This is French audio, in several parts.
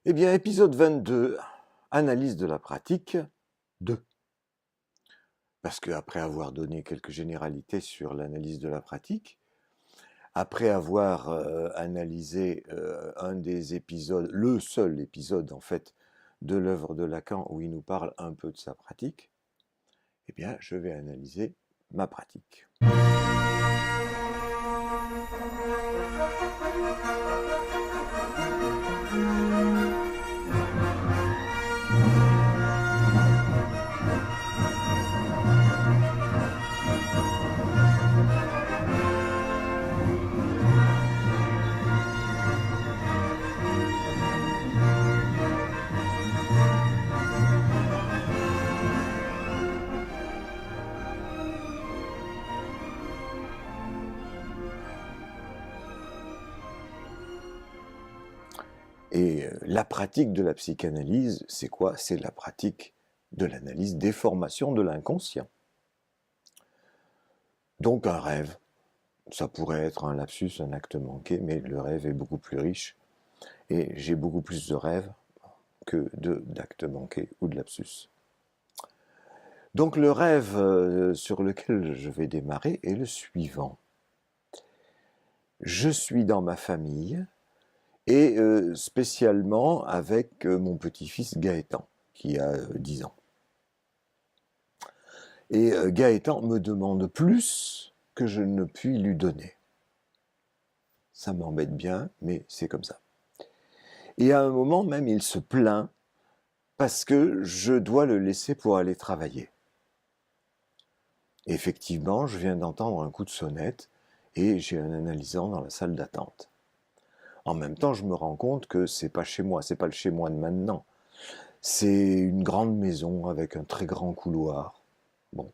Eh bien, épisode 22, analyse de la pratique 2. Parce qu'après avoir donné quelques généralités sur l'analyse de la pratique, après avoir analysé un des épisodes, le seul épisode en fait, de l'œuvre de Lacan où il nous parle un peu de sa pratique, eh bien, je vais analyser ma pratique. Et la pratique de la psychanalyse, c'est quoi? C'est la pratique de l'analyse des formations de l'inconscient. Donc un rêve, ça pourrait être un lapsus, un acte manqué, mais le rêve est beaucoup plus riche. Et j'ai beaucoup plus de rêves que d'actes manqués ou de lapsus. Donc le rêve sur lequel je vais démarrer est le suivant. Je suis dans ma famille, et spécialement avec mon petit-fils Gaëtan, qui a 10 ans. Et Gaëtan me demande plus que je ne puis lui donner. Ça m'embête bien, mais c'est comme ça. Et à un moment même, il se plaint parce que je dois le laisser pour aller travailler. Effectivement, je viens d'entendre un coup de sonnette et j'ai un analysant dans la salle d'attente. En même temps, je me rends compte que c'est pas chez moi, c'est pas le chez moi de maintenant. C'est une grande maison avec un très grand couloir. Bon.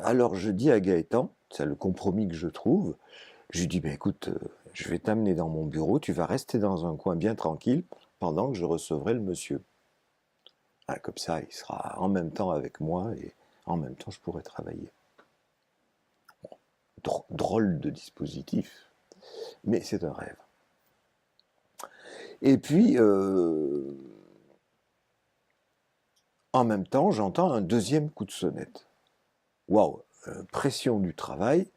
Alors je dis à Gaëtan, c'est le compromis que je trouve, je lui dis, ben écoute, je vais t'amener dans mon bureau, tu vas rester dans un coin bien tranquille pendant que je recevrai le monsieur. Ah, comme ça, il sera en même temps avec moi et en même temps je pourrai travailler. Bon, drôle de dispositif, mais c'est un rêve. Et puis, en même temps, j'entends un deuxième coup de sonnette. Waouh, pression du travail.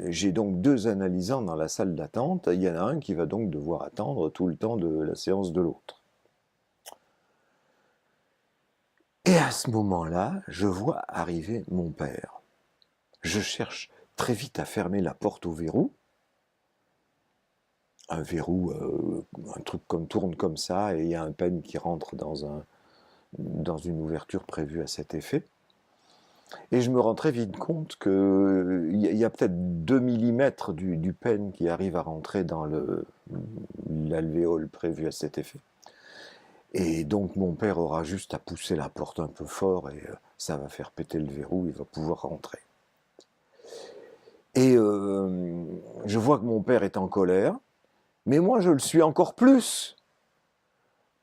J'ai donc 2 analysants dans la salle d'attente. Il y en a un qui va donc devoir attendre tout le temps de la séance de l'autre. Et à ce moment-là, je vois arriver mon père. Je cherche très vite à fermer la porte au verrou. Un verrou, un truc comme tourne comme ça, et il y a un peigne qui rentre dans une ouverture prévue à cet effet. Et je me rends très vite compte qu'il y a peut-être 2 mm du peigne qui arrive à rentrer dans l'alvéole prévu à cet effet. Et donc mon père aura juste à pousser la porte un peu fort et ça va faire péter le verrou, il va pouvoir rentrer. Et je vois que mon père est en colère, mais moi je le suis encore plus.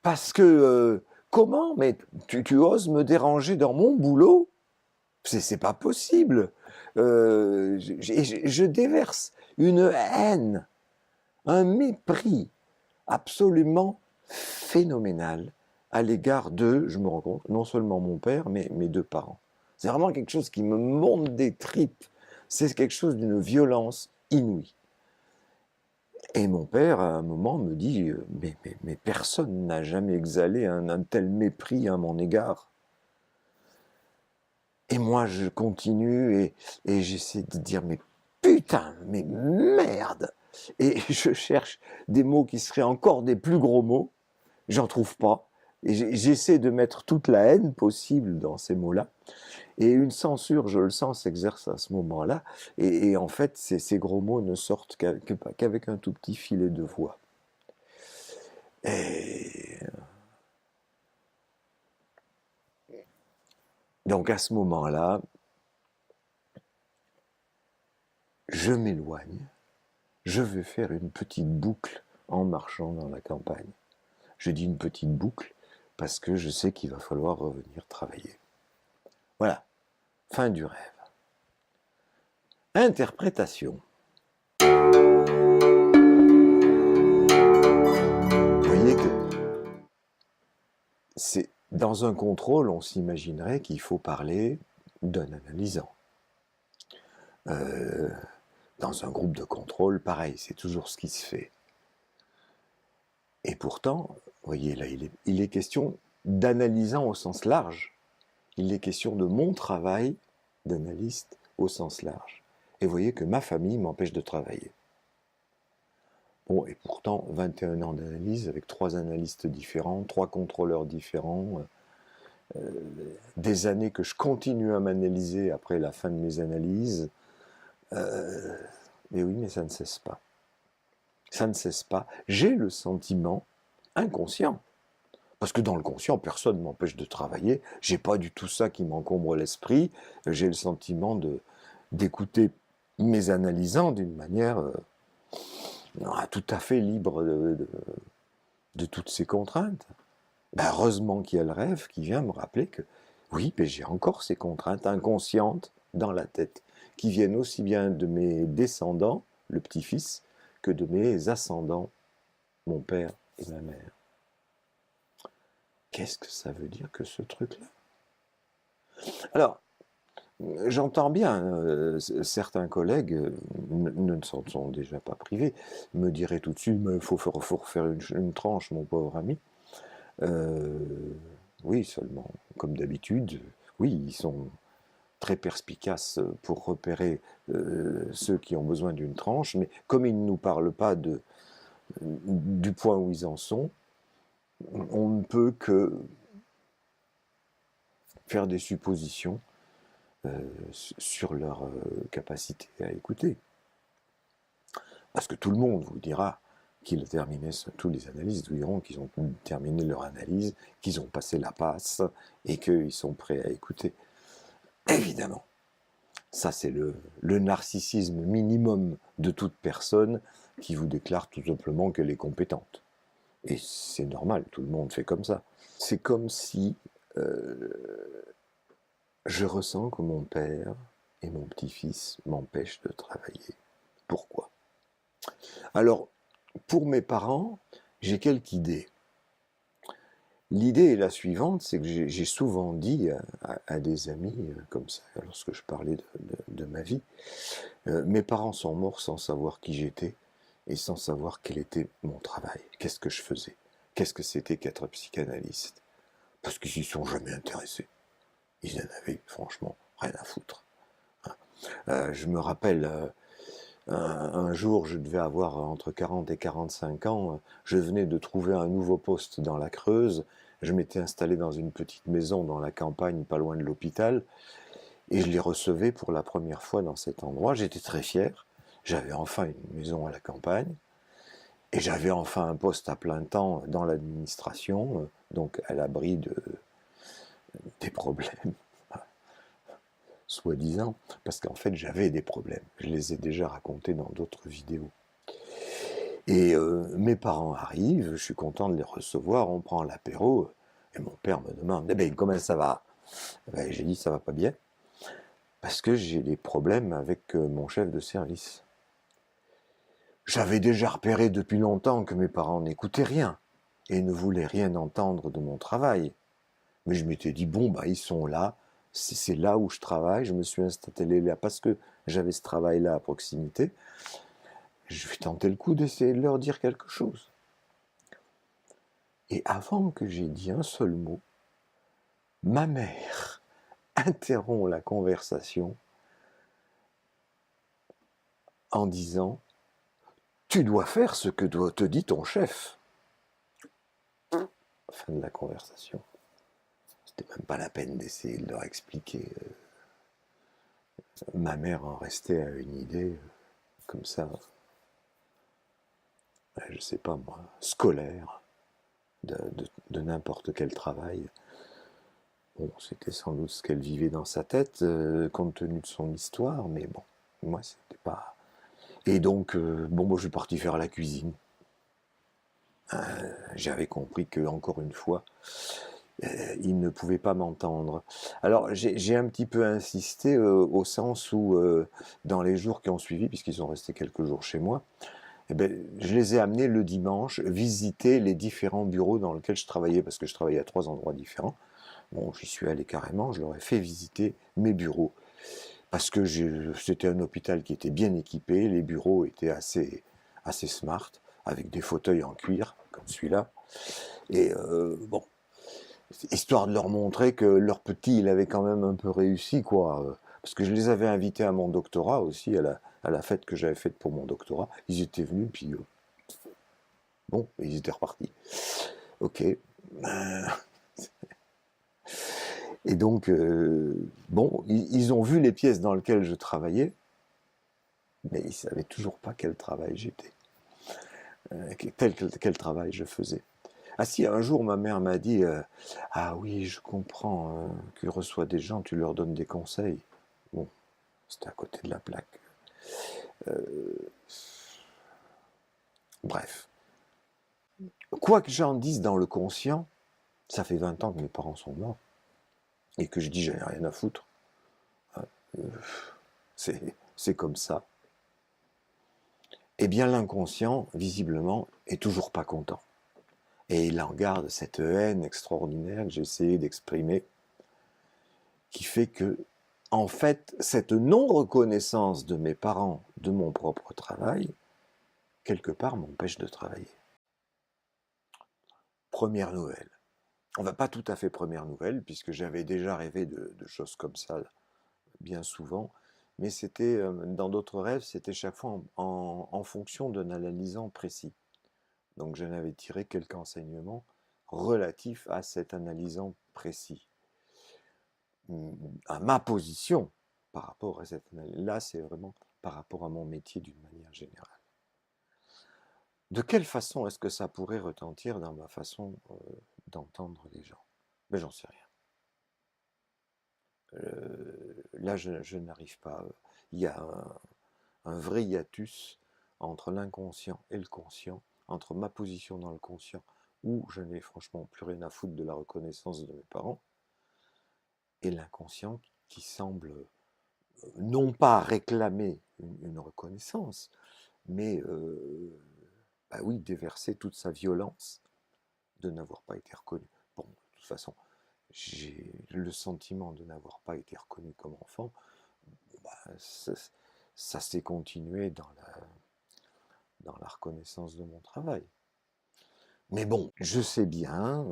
Parce que, comment? Mais tu oses me déranger dans mon boulot? C'est pas possible. Je déverse une haine, un mépris absolument phénoménal à l'égard de, je me rends compte, non seulement mon père, mais mes 2 parents. C'est vraiment quelque chose qui me monte des tripes. C'est quelque chose d'une violence inouïe. Et mon père, à un moment, me dit « mais personne n'a jamais exhalé un tel mépris à mon égard. » Et moi, je continue et j'essaie de dire « mais putain, mais merde !» Et je cherche des mots qui seraient encore des plus gros mots. J'en trouve pas. Et j'essaie de mettre toute la haine possible dans ces mots-là. Et une censure, je le sens, s'exerce à ce moment-là. Et en fait, ces gros mots ne sortent qu'avec un tout petit filet de voix. Et donc à ce moment-là, je m'éloigne. Je vais faire une petite boucle en marchant dans la campagne. Je dis une petite boucle parce que je sais qu'il va falloir revenir travailler. Voilà, fin du rêve. Interprétation. Dans un contrôle, on s'imaginerait qu'il faut parler d'un analysant. Dans un groupe de contrôle, pareil, c'est toujours ce qui se fait. Et pourtant, vous voyez, là, il est question d'analysant au sens large. Il est question de mon travail d'analyste au sens large. Et vous voyez que ma famille m'empêche de travailler. Bon, et pourtant, 21 ans d'analyse avec 3 analystes différents, 3 contrôleurs différents, des années que je continue à m'analyser après la fin de mes analyses. Mais oui, mais ça ne cesse pas. Ça ne cesse pas. J'ai le sentiment inconscient. Parce que dans le conscient, personne ne m'empêche de travailler. J'ai pas du tout ça qui m'encombre l'esprit. J'ai le sentiment d'écouter mes analysants d'une manière tout à fait libre de toutes ces contraintes. Ben heureusement qu'il y a le rêve qui vient me rappeler que oui, ben j'ai encore ces contraintes inconscientes dans la tête, qui viennent aussi bien de mes descendants, le petit-fils, que de mes ascendants, mon père et ma mère. Qu'est-ce que ça veut dire que ce truc-là? Alors, j'entends bien, certains collègues ne s'en sont déjà pas privés, me diraient tout de suite, mais il faut refaire une tranche, mon pauvre ami. Oui, seulement, comme d'habitude, oui, ils sont très perspicaces pour repérer ceux qui ont besoin d'une tranche, mais comme ils ne nous parlent pas du point où ils en sont, on ne peut que faire des suppositions sur leur capacité à écouter. Parce que tout le monde vous dira qu'ils terminaient, tous les analystes vous diront qu'ils ont terminé leur analyse, qu'ils ont passé la passe et qu'ils sont prêts à écouter. Évidemment, ça c'est le narcissisme minimum de toute personne qui vous déclare tout simplement qu'elle est compétente. Et c'est normal, tout le monde fait comme ça. C'est comme si je ressens que mon père et mon petit-fils m'empêchent de travailler. Pourquoi? Alors, pour mes parents, j'ai quelques idées. L'idée est la suivante, c'est que j'ai souvent dit à des amis comme ça, lorsque je parlais de ma vie, mes parents sont morts sans savoir qui j'étais et sans savoir quel était mon travail, qu'est-ce que je faisais, qu'est-ce que c'était qu'être psychanalyste. Parce qu'ils s'y sont jamais intéressés. Ils en avaient franchement rien à foutre. Je me rappelle, un jour, je devais avoir entre 40 et 45 ans, je venais de trouver un nouveau poste dans la Creuse, je m'étais installé dans une petite maison dans la campagne, pas loin de l'hôpital, et je les recevais pour la première fois dans cet endroit. J'étais très fier, j'avais enfin une maison à la campagne, et j'avais enfin un poste à plein temps dans l'administration, donc à l'abri des problèmes, soi-disant, parce qu'en fait j'avais des problèmes, je les ai déjà racontés dans d'autres vidéos. Et mes parents arrivent, je suis content de les recevoir, on prend l'apéro, et mon père me demande « Eh bien, comment ça va ?» J'ai dit « Ça va pas bien, parce que j'ai des problèmes avec mon chef de service. » J'avais déjà repéré depuis longtemps que mes parents n'écoutaient rien, et ne voulaient rien entendre de mon travail. Mais je m'étais dit « Bon, ils sont là, c'est là où je travaille, je me suis installé là parce que j'avais ce travail-là à proximité. » Je vais tenter le coup d'essayer de leur dire quelque chose. Et avant que j'aie dit un seul mot, ma mère interrompt la conversation en disant « Tu dois faire ce que te dit ton chef. » Fin de la conversation. C'était même pas la peine d'essayer de leur expliquer. Ma mère en restait à une idée comme ça, je sais pas moi, scolaire, de n'importe quel travail. Bon, c'était sans doute ce qu'elle vivait dans sa tête, compte tenu de son histoire, mais bon, moi c'était pas... Et donc, moi je suis parti faire la cuisine. J'avais compris que, encore une fois, il ne pouvait pas m'entendre. Alors j'ai un petit peu insisté au sens où, dans les jours qui ont suivi, puisqu'ils sont restés quelques jours chez moi, je les ai amenés le dimanche visiter les différents bureaux dans lesquels je travaillais, parce que je travaillais à 3 endroits différents. Bon, j'y suis allé carrément, je leur ai fait visiter mes bureaux. Parce que c'était un hôpital qui était bien équipé, les bureaux étaient assez smart, avec des fauteuils en cuir, comme celui-là. Et bon, histoire de leur montrer que leur petit, il avait quand même un peu réussi, quoi. Parce que je les avais invités à mon doctorat aussi, à la fête que j'avais faite pour mon doctorat. Ils étaient venus, puis bon, ils étaient repartis. Ok. Et donc, bon, ils ont vu les pièces dans lesquelles je travaillais, mais ils ne savaient toujours pas quel travail j'étais, quel travail je faisais. Ah si, un jour, ma mère m'a dit ah oui, je comprends, tu reçois des gens, tu leur donnes des conseils. Bon, c'était à côté de la plaque. Bref. Quoi que j'en dise dans le conscient, ça fait 20 ans que mes parents sont morts, et que je dis j'en ai rien à foutre. C'est comme ça. Eh bien, l'inconscient, visiblement, est toujours pas content. Et il en garde cette haine extraordinaire que j'ai essayé d'exprimer, qui fait que, en fait, cette non-reconnaissance de mes parents de mon propre travail, quelque part, m'empêche de travailler. Première nouvelle. On va pas tout à fait première nouvelle, puisque j'avais déjà rêvé de choses comme ça bien souvent, mais c'était, dans d'autres rêves, c'était chaque fois en fonction d'un analysant précis. Donc j'en avais tiré quelques enseignements relatifs à cet analysant précis, à ma position par rapport à cette analyse. Là, c'est vraiment par rapport à mon métier d'une manière générale. De quelle façon est-ce que ça pourrait retentir dans ma façon d'entendre les gens? Mais j'en sais rien. Là, je n'arrive pas. Il y a un vrai hiatus entre l'inconscient et le conscient, entre ma position dans le conscient, où je n'ai franchement plus rien à foutre de la reconnaissance de mes parents, et l'inconscient qui semble non pas réclamer une reconnaissance, mais bah oui, déverser toute sa violence de n'avoir pas été reconnu. Bon, de toute façon, j'ai le sentiment de n'avoir pas été reconnu comme enfant. Bah, ça s'est continué dans la reconnaissance de mon travail. Mais bon, je sais bien,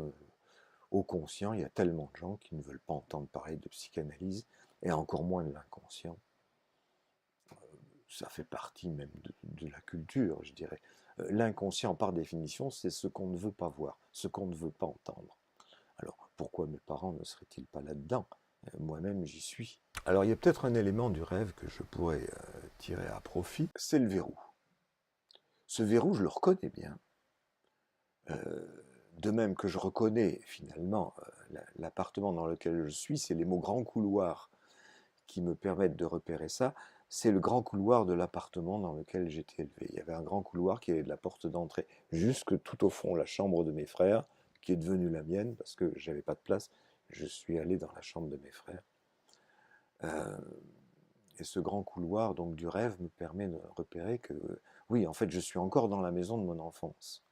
au conscient, il y a tellement de gens qui ne veulent pas entendre parler de psychanalyse, et encore moins de l'inconscient. Ça fait partie même de la culture, je dirais. L'inconscient, par définition, c'est ce qu'on ne veut pas voir, ce qu'on ne veut pas entendre. Alors, pourquoi mes parents ne seraient-ils pas là-dedans? Moi-même, j'y suis. Alors, il y a peut-être un élément du rêve que je pourrais tirer à profit, c'est le verrou. Ce verrou, je le reconnais bien. De même que je reconnais finalement l'appartement dans lequel je suis, c'est les mots grand couloir qui me permettent de repérer ça. C'est le grand couloir de l'appartement dans lequel j'étais élevé. Il y avait un grand couloir qui est de la porte d'entrée jusque tout au fond, la chambre de mes frères, qui est devenue la mienne parce que j'avais pas de place. Je suis allé dans la chambre de mes frères. Et ce grand couloir donc du rêve me permet de repérer que oui, en fait, je suis encore dans la maison de mon enfance.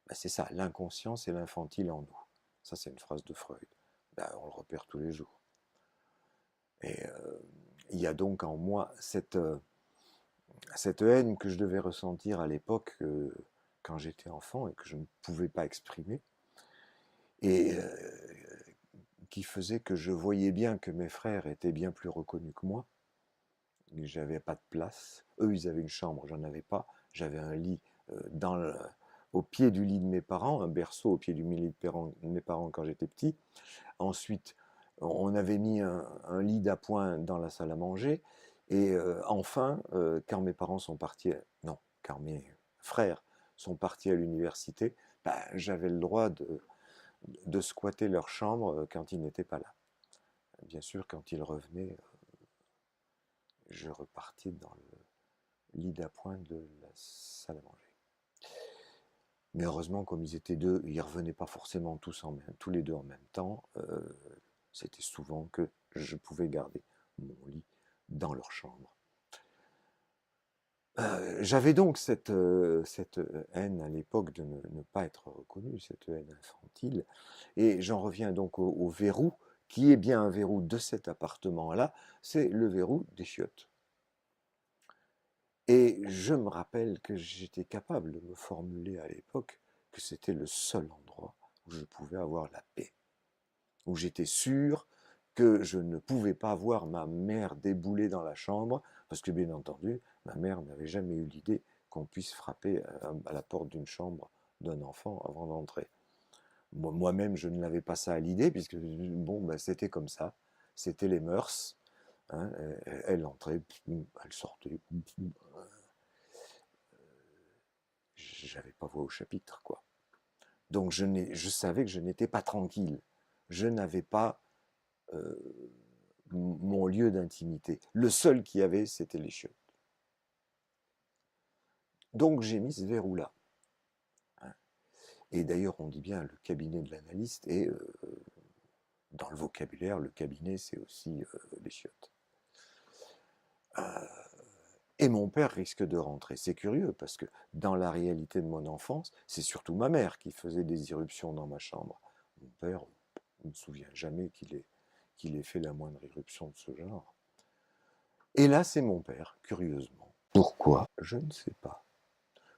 Ben, c'est ça, l'inconscience et l'infantile en nous. Ça, c'est une phrase de Freud. Ben, on le repère tous les jours. Et il y a donc en moi cette haine que je devais ressentir à l'époque quand j'étais enfant et que je ne pouvais pas exprimer. Et qui faisait que je voyais bien que mes frères étaient bien plus reconnus que moi. J'avais pas de place. Eux, ils avaient une chambre, j'en avais pas. J'avais un lit au pied du lit de mes parents, un berceau au pied du lit de mes parents quand j'étais petit. Ensuite, on avait mis un lit d'appoint dans la salle à manger. Et enfin, quand mes parents sont partis, non, quand mes frères sont partis à l'université, ben, j'avais le droit de squatter leur chambre quand ils n'étaient pas là. Bien sûr, quand ils revenaient, je repartais dans le lit d'appoint de la salle à manger. Mais heureusement, comme ils étaient deux, ils ne revenaient pas forcément tous les deux en même temps. C'était souvent que je pouvais garder mon lit dans leur chambre. J'avais donc cette haine à l'époque de ne pas être reconnu, cette haine infantile, et j'en reviens donc au verrou, qui est bien un verrou de cet appartement-là, c'est le verrou des chiottes. Et je me rappelle que j'étais capable de me formuler à l'époque que c'était le seul endroit où je pouvais avoir la paix, où j'étais sûr que je ne pouvais pas voir ma mère débouler dans la chambre, parce que bien entendu, ma mère n'avait jamais eu l'idée qu'on puisse frapper à la porte d'une chambre d'un enfant avant d'entrer. Moi-même, je ne l'avais pas ça à l'idée, puisque bon, ben, c'était comme ça, c'était les mœurs. Hein, elle entrait, elle sortait. J'avais pas voix au chapitre, quoi. Donc je savais que je n'étais pas tranquille. Je n'avais pas mon lieu d'intimité. Le seul qu'il y avait, c'était les chiottes. Donc j'ai mis ce verrou-là. Et d'ailleurs, on dit bien le cabinet de l'analyste, et dans le vocabulaire, le cabinet, c'est aussi les chiottes. Et mon père risque de rentrer. C'est curieux, parce que dans la réalité de mon enfance, c'est surtout ma mère qui faisait des irruptions dans ma chambre. Mon père, je ne me souviens jamais qu'il ait fait la moindre irruption de ce genre. Et là, c'est mon père, curieusement. Pourquoi? Je ne sais pas.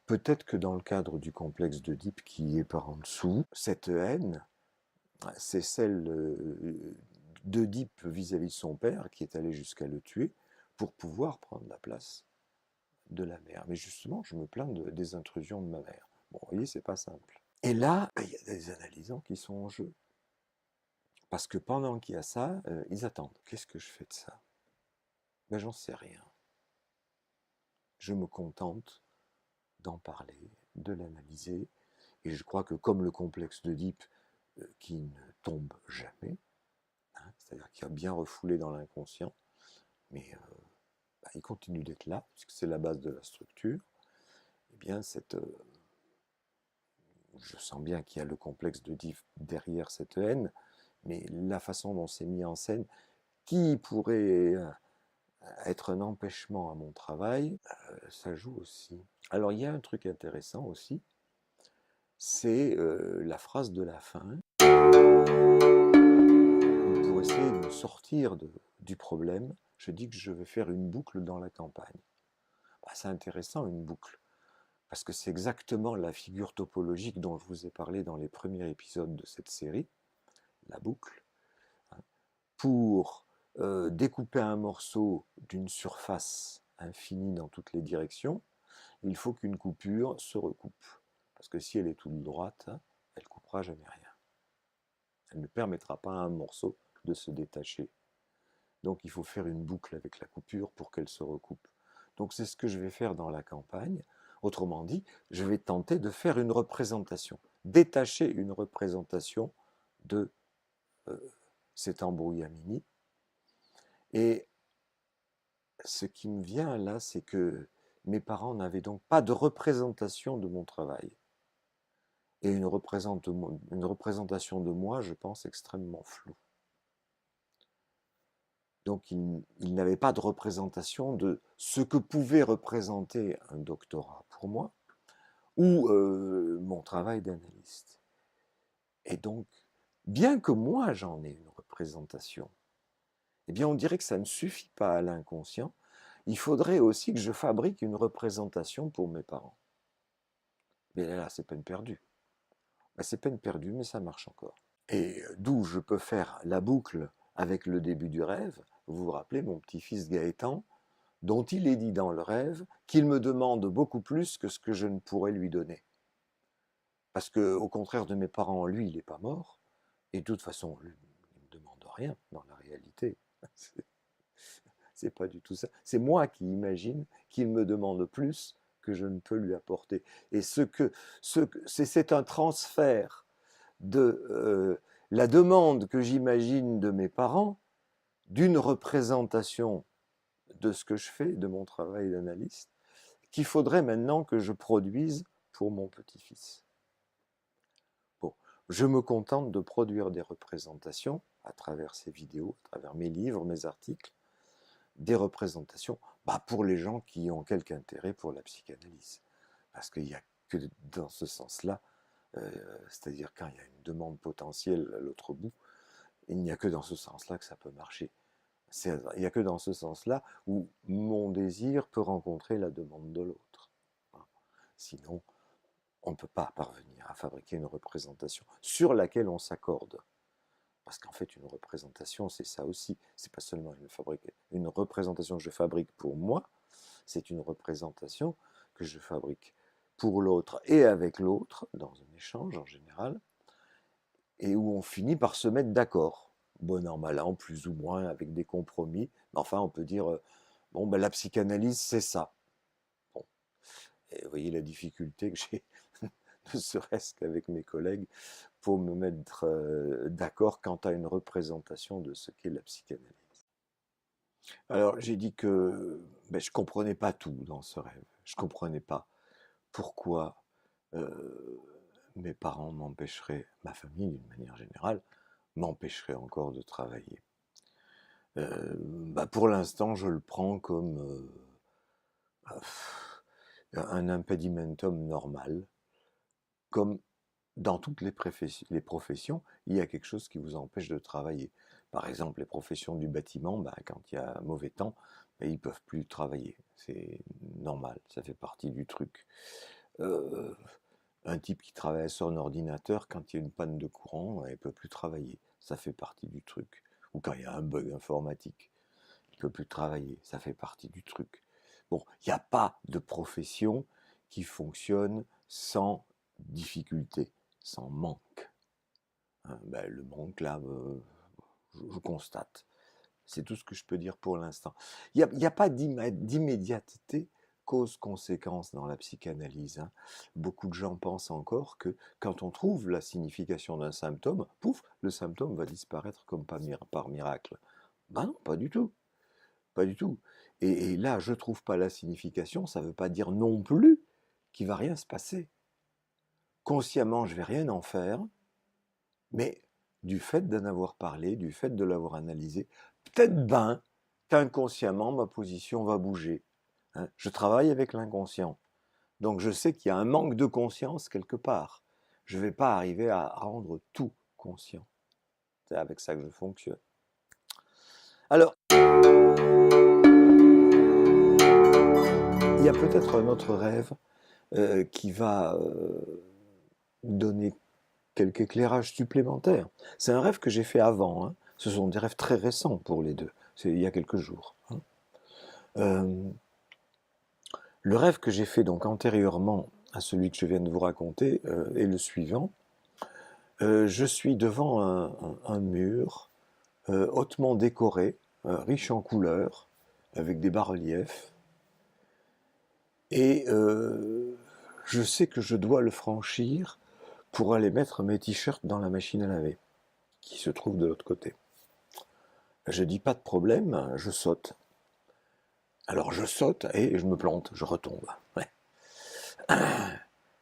Peut-être que dans le cadre du complexe d'Oedipe qui est par en dessous, cette haine, c'est celle d'Oedipe vis-à-vis de son père qui est allé jusqu'à le tuer pour pouvoir prendre la place de la mère. Mais justement, je me plains des intrusions de ma mère. Bon, vous voyez, c'est pas simple. Et là, il y a des analysants qui sont en jeu. Parce que pendant qu'il y a ça, ils attendent. Qu'est-ce que je fais de ça? Ben, j'en sais rien. Je me contente d'en parler, de l'analyser, et je crois que comme le complexe d'Oedipe, qui ne tombe jamais, hein, c'est-à-dire qui a bien refoulé dans l'inconscient, mais bah, il continue d'être là, puisque c'est la base de la structure, et bien je sens bien qu'il y a le complexe d'Oedipe derrière cette haine, mais la façon dont c'est mis en scène, qui pourrait être un empêchement à mon travail, ça joue aussi. Alors il y a un truc intéressant aussi, c'est la phrase de la fin. Pour essayer de me sortir du problème, je dis que je vais faire une boucle dans la campagne. Bah, c'est intéressant une boucle, parce que c'est exactement la figure topologique dont je vous ai parlé dans les premiers épisodes de cette série, la boucle. Pour découper un morceau d'une surface infinie dans toutes les directions, il faut qu'une coupure se recoupe. Parce que si elle est toute droite, elle ne coupera jamais rien. Elle ne permettra pas à un morceau de se détacher. Donc il faut faire une boucle avec la coupure pour qu'elle se recoupe. Donc c'est ce que je vais faire dans la campagne. Autrement dit, je vais tenter de faire une représentation, détacher une représentation de cet embrouillamini. Et ce qui me vient là, c'est que mes parents n'avaient donc pas de représentation de mon travail. Et une représentation de moi, je pense, extrêmement floue. Donc ils n'avaient pas de représentation de ce que pouvait représenter un doctorat pour moi, ou mon travail d'analyste. Et donc, bien que moi j'en ai une représentation, eh bien on dirait que ça ne suffit pas à l'inconscient, il faudrait aussi que je fabrique une représentation pour mes parents. Mais là, c'est peine perdue. Ben, c'est peine perdue, mais ça marche encore. Et d'où je peux faire la boucle avec le début du rêve. Vous vous rappelez, mon petit-fils Gaëtan, dont il est dit dans le rêve qu'il me demande beaucoup plus que ce que je ne pourrais lui donner. Parce que, au contraire de mes parents, lui, il n'est pas mort, et de toute façon, lui, il ne me demande rien dans la réalité. C'est pas du tout ça. C'est moi qui imagine qu'il me demande plus que je ne peux lui apporter. Et c'est un transfert de la demande que j'imagine de mes parents d'une représentation de ce que je fais, de mon travail d'analyste, qu'il faudrait maintenant que je produise pour mon petit-fils. Bon, je me contente de produire des représentations à travers ces vidéos, à travers mes livres, mes articles, des représentations Pour les gens qui ont quelque intérêt pour la psychanalyse. Parce qu'il n'y a que dans ce sens-là, c'est-à-dire quand il y a une demande potentielle à l'autre bout, il n'y a que dans ce sens-là que ça peut marcher. Il n'y a que dans ce sens-là où mon désir peut rencontrer la demande de l'autre. Sinon, on ne peut pas parvenir à fabriquer une représentation sur laquelle on s'accorde. Parce qu'en fait, une représentation, c'est ça aussi. C'est pas seulement une représentation que je fabrique pour moi, c'est une représentation que je fabrique pour l'autre et avec l'autre, dans un échange en général, et où on finit par se mettre d'accord. Bon an, mal an, plus ou moins, avec des compromis. Mais enfin, on peut dire, bon, ben, la psychanalyse, c'est ça. Bon. Et vous voyez la difficulté que j'ai, ne serait-ce qu'avec mes collègues, pour me mettre d'accord quant à une représentation de ce qu'est la psychanalyse. Alors, j'ai dit que je ne comprenais pas tout dans ce rêve. Je ne comprenais pas pourquoi mes parents m'empêcheraient, ma famille d'une manière générale, m'empêcherait encore de travailler. Pour l'instant, je le prends comme un impedimentum normal. Comme dans toutes les professions, il y a quelque chose qui vous empêche de travailler. Par exemple, les professions du bâtiment, quand il y a mauvais temps, ils ne peuvent plus travailler. C'est normal, ça fait partie du truc. Un type qui travaille sur un ordinateur, quand il y a une panne de courant, il ne peut plus travailler. Ça fait partie du truc. Ou quand il y a un bug informatique, il ne peut plus travailler. Ça fait partie du truc. Bon, il n'y a pas de profession qui fonctionne sans difficulté, sans manque. Le manque, là, je constate. C'est tout ce que je peux dire pour l'instant. Il n'y a pas d'immédiateté cause-conséquence dans la psychanalyse. Beaucoup de gens pensent encore que quand on trouve la signification d'un symptôme, pouf, le symptôme va disparaître comme par miracle. Non, pas du tout. Pas du tout. Et là, je ne trouve pas la signification, ça ne veut pas dire non plus qu'il ne va rien se passer. Consciemment, je ne vais rien en faire, mais du fait d'en avoir parlé, du fait de l'avoir analysé, peut-être qu'inconsciemment, ma position va bouger. Je travaille avec l'inconscient. Donc je sais qu'il y a un manque de conscience quelque part. Je ne vais pas arriver à rendre tout conscient. C'est avec ça que je fonctionne. Alors, il y a peut-être un autre rêve qui va donner quelques éclairages supplémentaires. C'est un rêve que j'ai fait avant. Ce sont des rêves très récents pour les deux. C'est il y a quelques jours. Le rêve que j'ai fait donc antérieurement à celui que je viens de vous raconter est le suivant. Je suis devant un mur hautement décoré, riche en couleurs, avec des bas-reliefs. Et je sais que je dois le franchir pour aller mettre mes t-shirts dans la machine à laver, qui se trouve de l'autre côté. Je dis pas de problème, je saute. Alors je saute et je me plante, je retombe. Ouais.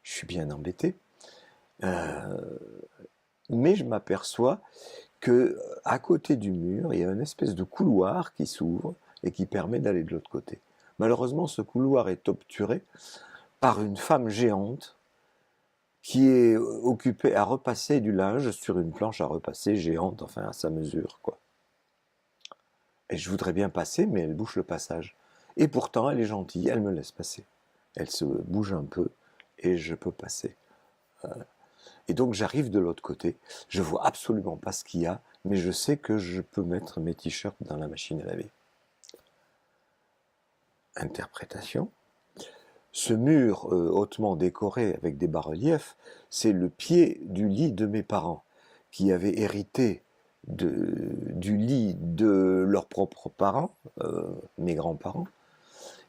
Je suis bien embêté. Mais je m'aperçois que à côté du mur, il y a une espèce de couloir qui s'ouvre et qui permet d'aller de l'autre côté. Malheureusement, ce couloir est obturé par une femme géante qui est occupée à repasser du linge sur une planche à repasser géante, enfin à sa mesure, quoi. Et je voudrais bien passer, mais elle bouche le passage. Et pourtant, elle est gentille, elle me laisse passer. Elle se bouge un peu et je peux passer. Et donc j'arrive de l'autre côté, je vois absolument pas ce qu'il y a, mais je sais que je peux mettre mes t-shirts dans la machine à laver. Interprétation. Ce mur hautement décoré avec des bas-reliefs, c'est le pied du lit de mes parents, qui avaient hérité du lit de leurs propres parents, mes grands-parents,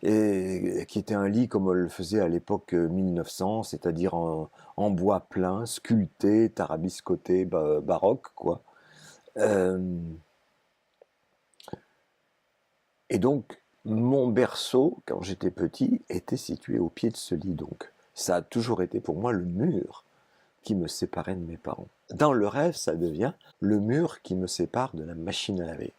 et qui était un lit comme on le faisait à l'époque 1900, c'est-à-dire en bois plein, sculpté, tarabiscoté, baroque, quoi. Et donc, mon berceau, quand j'étais petit, était situé au pied de ce lit, donc. Ça a toujours été pour moi le mur qui me séparait de mes parents. Dans le rêve, ça devient le mur qui me sépare de la machine à laver.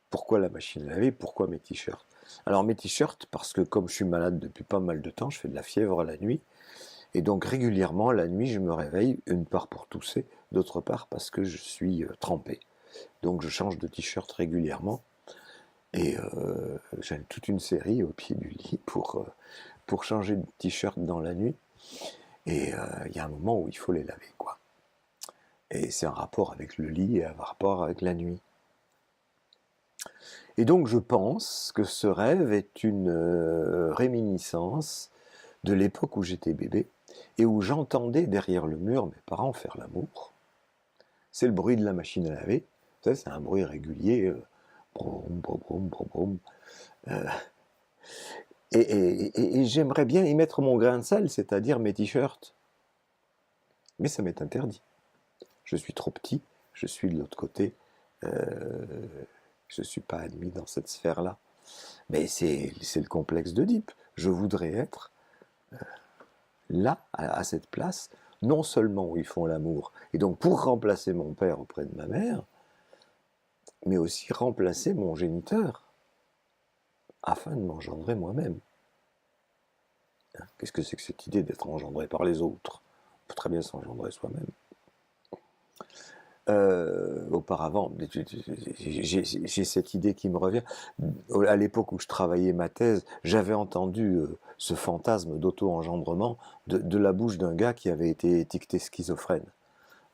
Pourquoi la machine à laver? Pourquoi mes t-shirts? Alors mes t-shirts, parce que comme je suis malade depuis pas mal de temps, je fais de la fièvre la nuit, et donc régulièrement la nuit je me réveille, une part pour tousser, d'autre part parce que je suis trempé. Donc je change de t-shirt régulièrement, et j'ai toute une série au pied du lit pour changer de t-shirt dans la nuit, et il y a un moment où il faut les laver, quoi. Et c'est un rapport avec le lit et un rapport avec la nuit. Et donc je pense que ce rêve est une réminiscence de l'époque où j'étais bébé et où j'entendais derrière le mur mes parents faire l'amour. C'est le bruit de la machine à laver. Vous savez, c'est un bruit régulier. Brom, brom, brom, brom, brom. Euh, et j'aimerais bien y mettre mon grain de sel, c'est-à-dire mes t-shirts. Mais ça m'est interdit. Je suis trop petit, je suis de l'autre côté. Je ne suis pas admis dans cette sphère-là. Mais c'est le complexe d'Oedipe. Je voudrais être là, à cette place, non seulement où ils font l'amour, et donc pour remplacer mon père auprès de ma mère, mais aussi remplacer mon géniteur, afin de m'engendrer moi-même. Qu'est-ce que c'est que cette idée d'être engendré par les autres? On peut très bien s'engendrer soi-même. Auparavant, j'ai cette idée qui me revient. À l'époque où je travaillais ma thèse, j'avais entendu ce fantasme d'auto-engendrement de la bouche d'un gars qui avait été étiqueté schizophrène.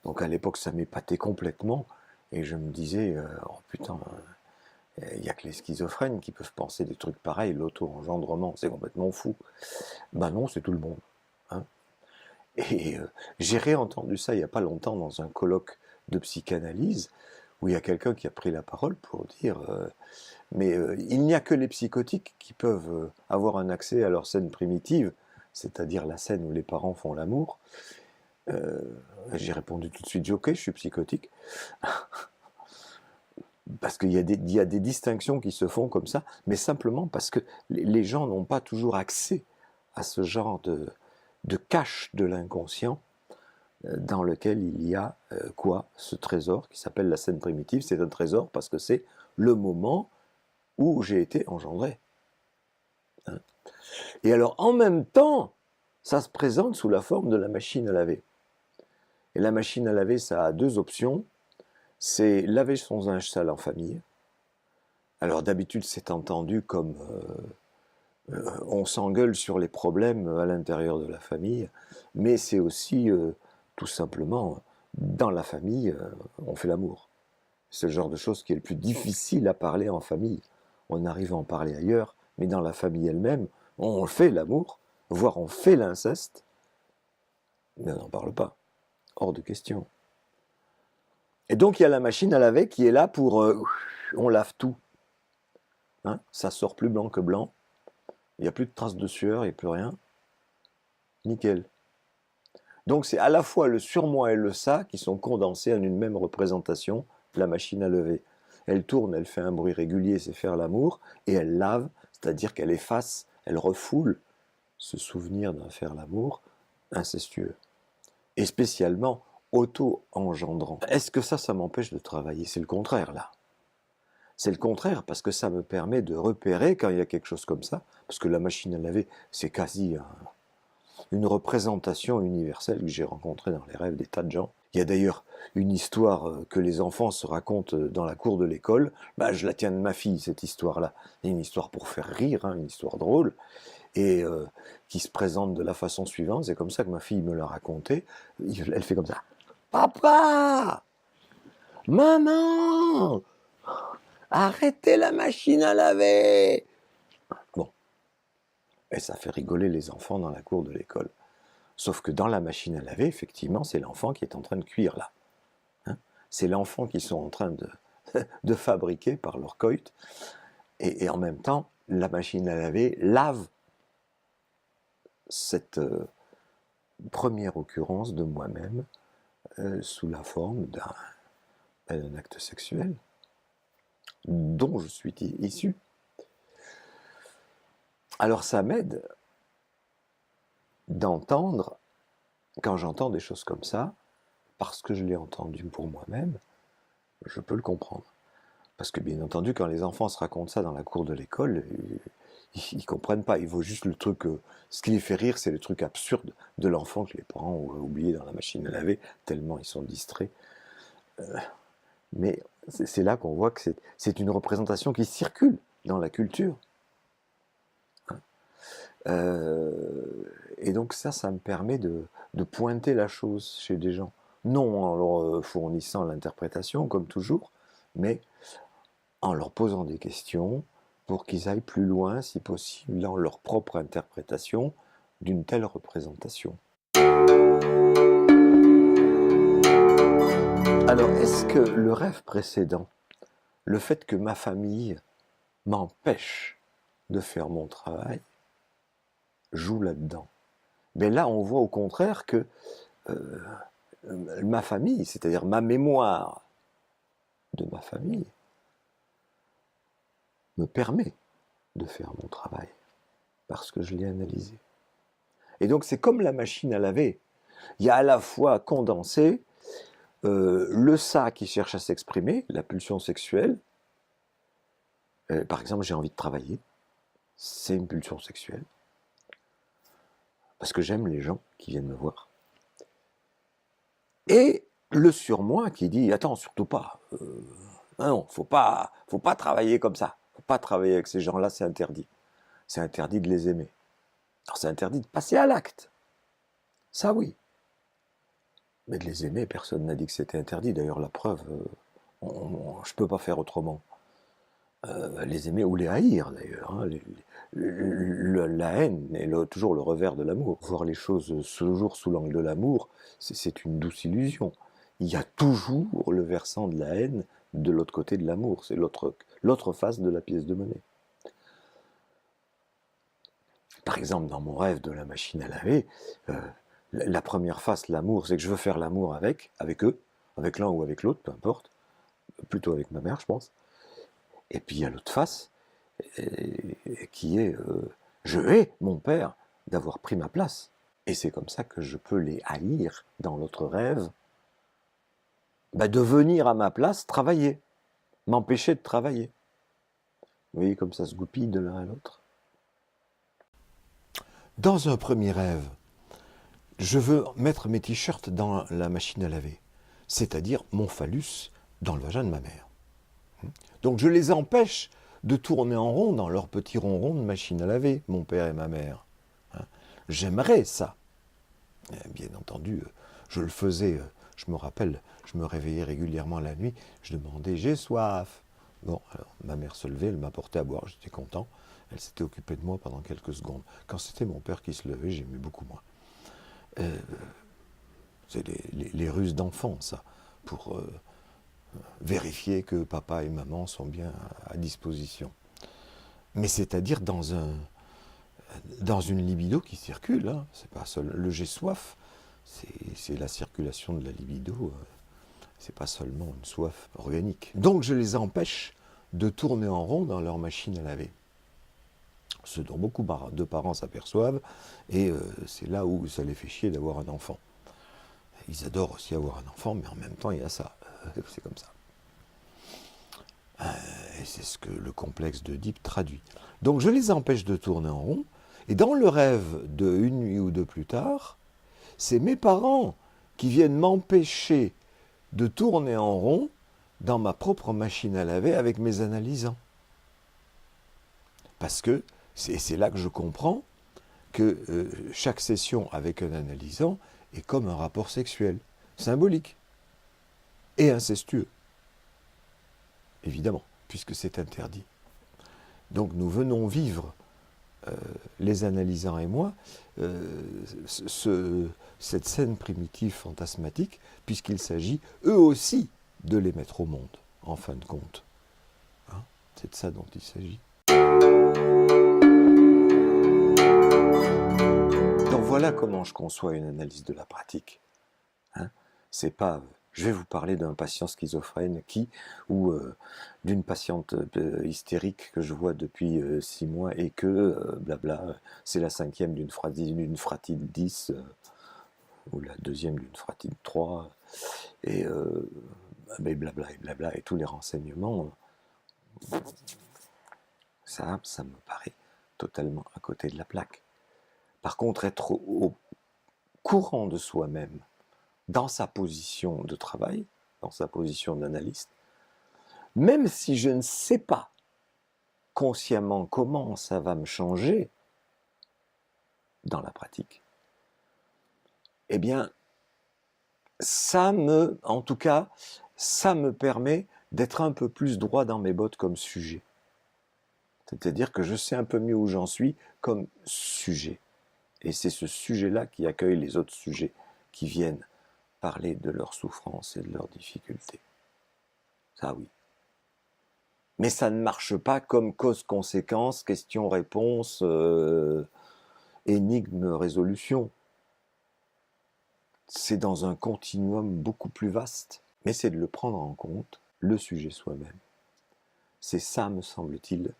Donc à l'époque, ça m'épatait complètement, et je me disais, oh putain, il n'y a que les schizophrènes qui peuvent penser des trucs pareils, l'auto-engendrement, c'est complètement fou. Ben non, c'est tout le monde. Hein. Et j'ai réentendu ça il n'y a pas longtemps dans un colloque de psychanalyse, où il y a quelqu'un qui a pris la parole pour dire mais il n'y a que les psychotiques qui peuvent avoir un accès à leur scène primitive, c'est-à-dire la scène où les parents font l'amour. J'ai répondu tout de suite, ok, je suis psychotique. Parce qu'il y a des distinctions qui se font comme ça, mais simplement parce que les gens n'ont pas toujours accès à ce genre de cache de l'inconscient dans lequel il y a ce trésor qui s'appelle la scène primitive. C'est un trésor parce que c'est le moment où j'ai été engendré. Hein. Et alors en même temps, ça se présente sous la forme de la machine à laver. Et la machine à laver, ça a deux options. C'est laver son linge sale en famille. Alors d'habitude, c'est entendu comme on s'engueule sur les problèmes à l'intérieur de la famille, mais c'est aussi tout simplement, dans la famille, on fait l'amour. C'est le genre de choses qui est le plus difficile à parler en famille. On arrive à en parler ailleurs, mais dans la famille elle-même, on fait l'amour, voire on fait l'inceste, mais on n'en parle pas. Hors de question. Et donc il y a la machine à laver qui est là pour... on lave tout. Hein, ça sort plus blanc que blanc. Il n'y a plus de traces de sueur, il n'y a plus rien. Nickel. Donc c'est à la fois le surmoi et le ça qui sont condensés en une même représentation, la machine à laver. Elle tourne, elle fait un bruit régulier, c'est faire l'amour, et elle lave, c'est-à-dire qu'elle efface, elle refoule ce souvenir d'un faire l'amour incestueux. Et spécialement auto-engendrant. Est-ce que ça m'empêche de travailler? C'est le contraire, là. C'est le contraire, parce que ça me permet de repérer quand il y a quelque chose comme ça, parce que la machine à laver, c'est quasi une représentation universelle que j'ai rencontrée dans les rêves des tas de gens. Il y a d'ailleurs une histoire que les enfants se racontent dans la cour de l'école. Je la tiens de ma fille, cette histoire-là. C'est une histoire pour faire rire, une histoire drôle, et qui se présente de la façon suivante. C'est comme ça que ma fille me l'a raconté. Elle fait comme ça. Papa! Maman! Arrêtez la machine à laver! Bon. Et ça fait rigoler les enfants dans la cour de l'école. Sauf que dans la machine à laver, effectivement, c'est l'enfant qui est en train de cuire là. Hein, c'est l'enfant qu'ils sont en train de fabriquer par leur coït. Et en même temps, la machine à laver lave cette première occurrence de moi-même sous la forme d'un acte sexuel dont je suis issu. Alors ça m'aide d'entendre, quand j'entends des choses comme ça, parce que je l'ai entendu pour moi-même, je peux le comprendre. Parce que bien entendu, quand les enfants se racontent ça dans la cour de l'école, ils comprennent pas. Il vaut juste le truc. Ce qui les fait rire, c'est le truc absurde de l'enfant que les parents ont oublié dans la machine à laver, tellement ils sont distraits. Mais c'est là qu'on voit que c'est une représentation qui circule dans la culture. Et donc ça me permet de pointer la chose chez des gens. Non en leur fournissant l'interprétation, comme toujours, mais en leur posant des questions pour qu'ils aillent plus loin, si possible, dans leur propre interprétation d'une telle représentation. Alors, est-ce que le rêve précédent, le fait que ma famille m'empêche de faire mon travail, joue là-dedans? Mais là, on voit au contraire que ma famille, c'est-à-dire ma mémoire de ma famille, me permet de faire mon travail, parce que je l'ai analysé. Et donc c'est comme la machine à laver. Il y a à la fois condensé le ça qui cherche à s'exprimer, la pulsion sexuelle. Par exemple, j'ai envie de travailler, c'est une pulsion sexuelle. Parce que j'aime les gens qui viennent me voir. Et le surmoi qui dit, attends, surtout pas, non, faut pas travailler comme ça, faut pas travailler avec ces gens-là, c'est interdit. C'est interdit de les aimer. Alors c'est interdit de passer à l'acte. Ça oui. Mais de les aimer, personne n'a dit que c'était interdit. D'ailleurs, la preuve, je ne peux pas faire autrement. Les aimer ou les haïr, d'ailleurs. Hein. La haine est toujours le revers de l'amour. Voir les choses toujours sous l'angle de l'amour, c'est une douce illusion. Il y a toujours le versant de la haine de l'autre côté de l'amour. C'est l'autre face de la pièce de monnaie. Par exemple, dans mon rêve de la machine à laver, la première face, l'amour, c'est que je veux faire l'amour avec eux, avec l'un ou avec l'autre, peu importe, plutôt avec ma mère, je pense. Et puis il y a l'autre face, qui est je hais mon père d'avoir pris ma place. Et c'est comme ça que je peux les haïr dans l'autre rêve, de venir à ma place travailler, m'empêcher de travailler. Vous voyez comme ça se goupille de l'un à l'autre. Dans un premier rêve, je veux mettre mes t-shirts dans la machine à laver, c'est-à-dire mon phallus dans le vagin de ma mère. Donc je les empêche de tourner en rond dans leur petit ronron de machine à laver, mon père et ma mère. J'aimerais ça. Bien entendu, je le faisais, je me rappelle, je me réveillais régulièrement la nuit, je demandais « j'ai soif ». Bon, alors ma mère se levait, elle m'apportait à boire, j'étais content, elle s'était occupée de moi pendant quelques secondes. Quand c'était mon père qui se levait, j'aimais beaucoup moins. C'est les ruses d'enfants, ça, pour vérifier que papa et maman sont bien à disposition. Mais c'est-à-dire dans une libido qui circule, hein. C'est pas seul. Le j'ai soif, c'est la circulation de la libido, c'est pas seulement une soif organique. Donc je les empêche de tourner en rond dans leur machine à laver. Ce dont beaucoup de parents s'aperçoivent, et c'est là où ça les fait chier d'avoir un enfant. Ils adorent aussi avoir un enfant, mais en même temps il y a ça, c'est comme ça. Et c'est ce que le complexe d'Oedipe traduit. Donc je les empêche de tourner en rond, et dans le rêve de une nuit ou deux plus tard, c'est mes parents qui viennent m'empêcher de tourner en rond dans ma propre machine à laver avec mes analysants. Parce que c'est là que je comprends que chaque session avec un analysant est comme un rapport sexuel, symbolique et incestueux. Évidemment, puisque c'est interdit. Donc nous venons vivre, les analysants et moi, cette scène primitive fantasmatique, puisqu'il s'agit, eux aussi, de les mettre au monde, en fin de compte. Hein, c'est de ça dont il s'agit. Donc voilà comment je conçois une analyse de la pratique. Hein, c'est pas... Je vais vous parler d'un patient schizophrène ou d'une patiente hystérique que je vois depuis 6 mois et que, blabla, c'est la 5e d'une fratide 10, ou la 2e d'une fratide 3, et blabla, et blabla, et tous les renseignements Ça me paraît totalement à côté de la plaque. Par contre, être au courant de soi-même, dans sa position de travail, dans sa position d'analyste, même si je ne sais pas consciemment comment ça va me changer dans la pratique, eh bien, en tout cas, ça me permet d'être un peu plus droit dans mes bottes comme sujet. C'est-à-dire que je sais un peu mieux où j'en suis comme sujet. Et c'est ce sujet-là qui accueille les autres sujets qui viennent parler de leurs souffrances et de leurs difficultés. Ça oui. Mais ça ne marche pas comme cause-conséquence, question-réponse, énigme-résolution. C'est dans un continuum beaucoup plus vaste. Mais c'est de le prendre en compte, le sujet soi-même. C'est ça, me semble-t-il,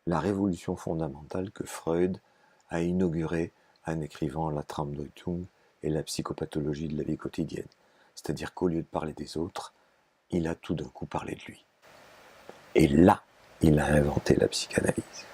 la révolution fondamentale que Freud a inaugurée en écrivant La Traumdeutung et la psychopathologie de la vie quotidienne. C'est-à-dire qu'au lieu de parler des autres, il a tout d'un coup parlé de lui. Et là, il a inventé la psychanalyse.